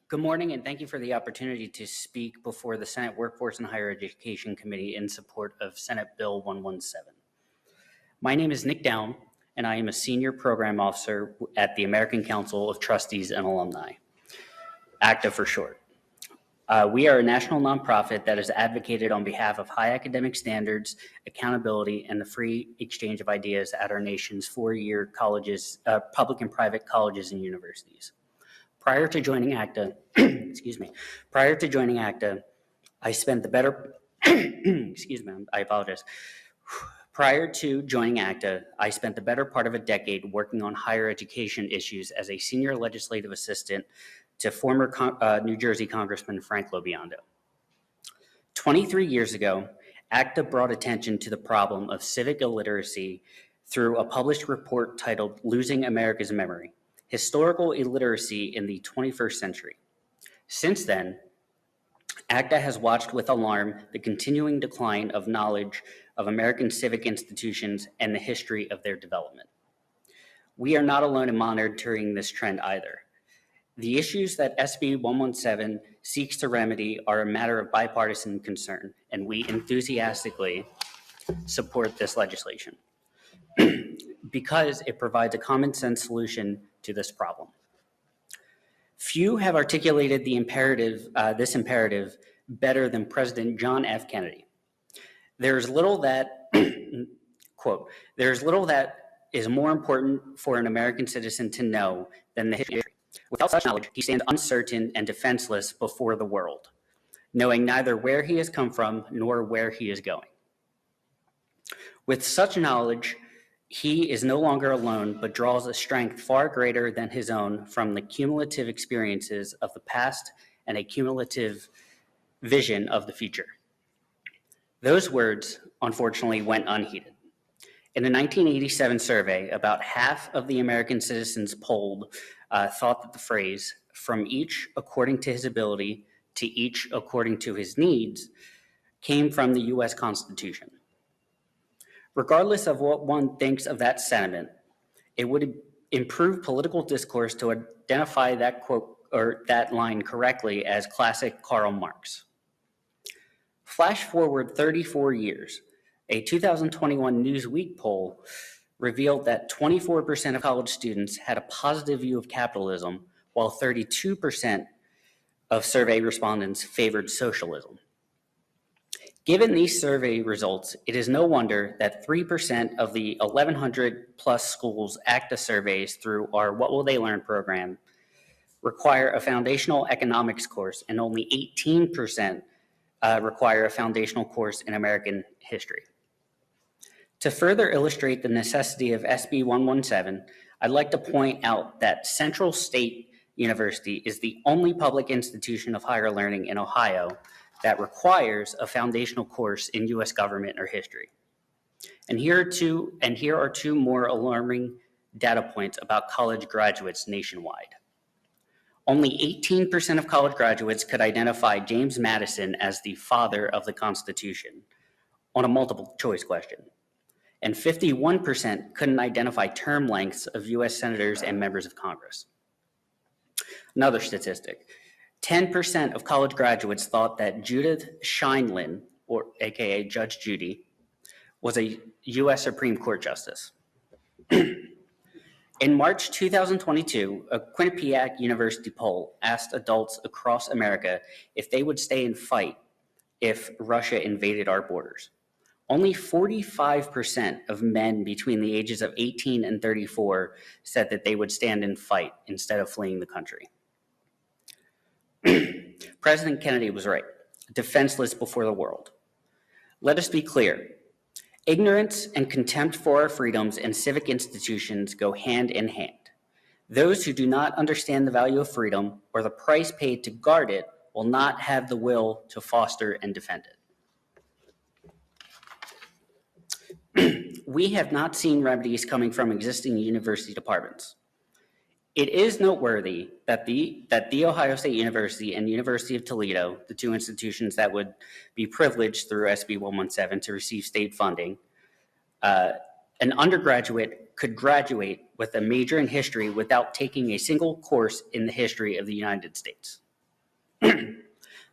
Good morning, and thank you for the opportunity to speak before the Senate Workforce and Higher Education Committee in support of Senate Bill 117. My name is Nick Down, and I am a Senior Program Officer at the American Council of Trustees and Alumni, ACTA for short. We are a national nonprofit that has advocated on behalf of high academic standards, accountability, and the free exchange of ideas at our nation's four-year colleges, public and private colleges and universities. Prior to joining ACTA, I spent the better, Prior to joining ACTA, I spent the better part of a decade working on higher education issues as a senior legislative assistant to former New Jersey Congressman Frank Lobiondo. 23 years ago, ACTA brought attention to the problem of civic illiteracy through a published report titled Losing America's Memory: Historical Illiteracy in the 21st Century. Since then, ACTA has watched with alarm the continuing decline of knowledge of American civic institutions and the history of their development. We are not alone in monitoring this trend either. The issues that SB117 seeks to remedy are a matter of bipartisan concern, and we enthusiastically support this legislation because it provides a common sense solution to this problem. Few have articulated this imperative better than President John F. Kennedy. There's little that, quote, "There's little that is more important for an American citizen to know than the history. Without such knowledge, he stands uncertain and defenseless before the world, knowing neither where he has come from nor where he is going. With such knowledge, he is no longer alone, but draws a strength far greater than his own from the cumulative experiences of the past and a cumulative vision of the future." Those words, unfortunately, went unheeded. In a 1987 survey, about half of the American citizens polled thought that the phrase, "from each according to his ability to each according to his needs," came from the U.S. Constitution. Regardless of what one thinks of that sentiment, it would improve political discourse to identify that quote or that line correctly as classic Karl Marx. Flash forward 34 years, a 2021 Newsweek poll revealed that 24% of college students had a positive view of capitalism, while 32% of survey respondents favored socialism. Given these survey results, it is no wonder that 3% of the 1,100 plus schools ACTA surveys through our What Will They Learn program require a foundational economics course, and only 18% require a foundational course in American history. To further illustrate the necessity of SB 117, I'd like to point out that Central State University is the only public institution of higher learning in Ohio that requires a foundational course in U.S. government or history. And here are two more alarming data points about college graduates nationwide. Only 18% of college graduates could identify James Madison as the father of the Constitution on a multiple choice question, and 51% couldn't identify term lengths of U.S. senators and members of Congress. Another statistic: 10% of college graduates thought that Judith Sheindlin, or AKA Judge Judy, was a U.S. Supreme Court justice. In March 2022, a Quinnipiac University poll asked adults across America if they would stay and fight if Russia invaded our borders. Only 45% of men between the ages of 18 and 34 said that they would stand and fight instead of fleeing the country. President Kennedy was right: defenseless before the world. Let us be clear. Ignorance and contempt for our freedoms and civic institutions go hand in hand. Those who do not understand the value of freedom or the price paid to guard it will not have the will to foster and defend it. We have not seen remedies coming from existing university departments. It is noteworthy that the Ohio State University and University of Toledo, the two institutions that would be privileged through SB 117 to receive state funding, an undergraduate could graduate with a major in history without taking a single course in the history of the United States.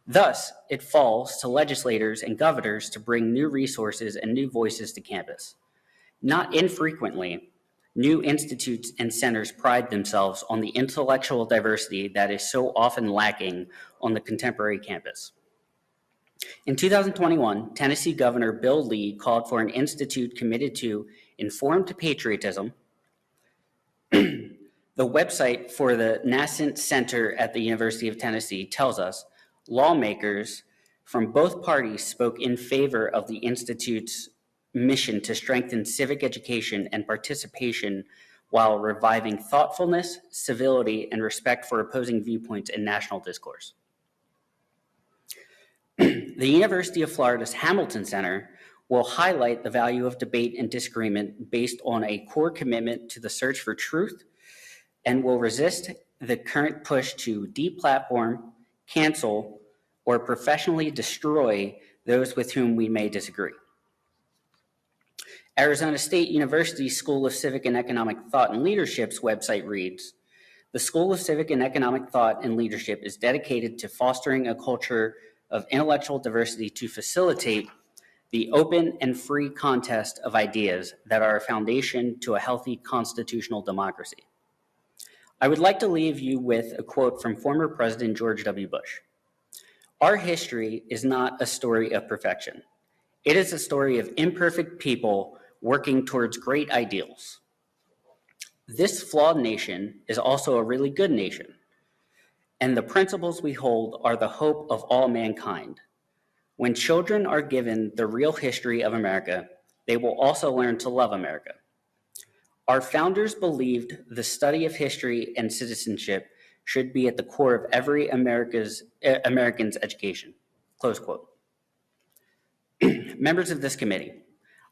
Thus, it falls to legislators and governors to bring new resources and new voices to campus. Not infrequently, new institutes and centers pride themselves on the intellectual diversity that is so often lacking on the contemporary campus. In 2021, Tennessee Governor Bill Lee called for an institute committed to informed patriotism. The website for the Nascent Center at the University of Tennessee tells us lawmakers from both parties spoke in favor of the institute's mission to strengthen civic education and participation while reviving thoughtfulness, civility, and respect for opposing viewpoints in national discourse. The University of Florida's Hamilton Center will highlight the value of debate and disagreement based on a core commitment to the search for truth and will resist the current push to deplatform, cancel, or professionally destroy those with whom we may disagree. Arizona State University's School of Civic and Economic Thought and Leadership's website reads, "The School of Civic and Economic Thought and Leadership is dedicated to fostering a culture of intellectual diversity to facilitate the open and free contest of ideas that are a foundation to a healthy constitutional democracy." I would like to leave you with a quote from former President George W. Bush. "Our history is not a story of perfection. It is a story of imperfect people working towards great ideals. This flawed nation is also a really good nation, and the principles we hold are the hope of all mankind. When children are given the real history of America, they will also learn to love America. Our founders believed the study of history and citizenship should be at the core of every American's education." Close quote. Members of this committee,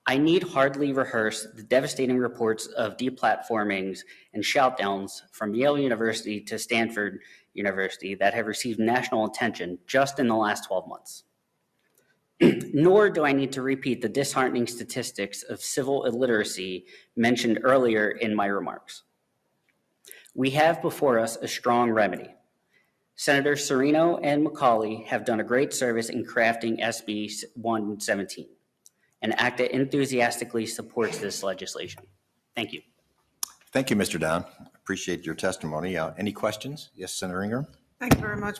I need hardly rehearse the devastating reports of deplatformings and shoutdowns from Yale University to Stanford University that have received national attention just in the last 12 months. Nor do I need to repeat the disheartening statistics of civil illiteracy mentioned earlier in my remarks. We have before us a strong remedy. Senators Serino and McCauley have done a great service in crafting SB117, an act that enthusiastically supports this legislation. Thank you. Thank you, Mr. Down. Appreciate your testimony. Any questions? Yes, Senator Ingram. Thank you very much.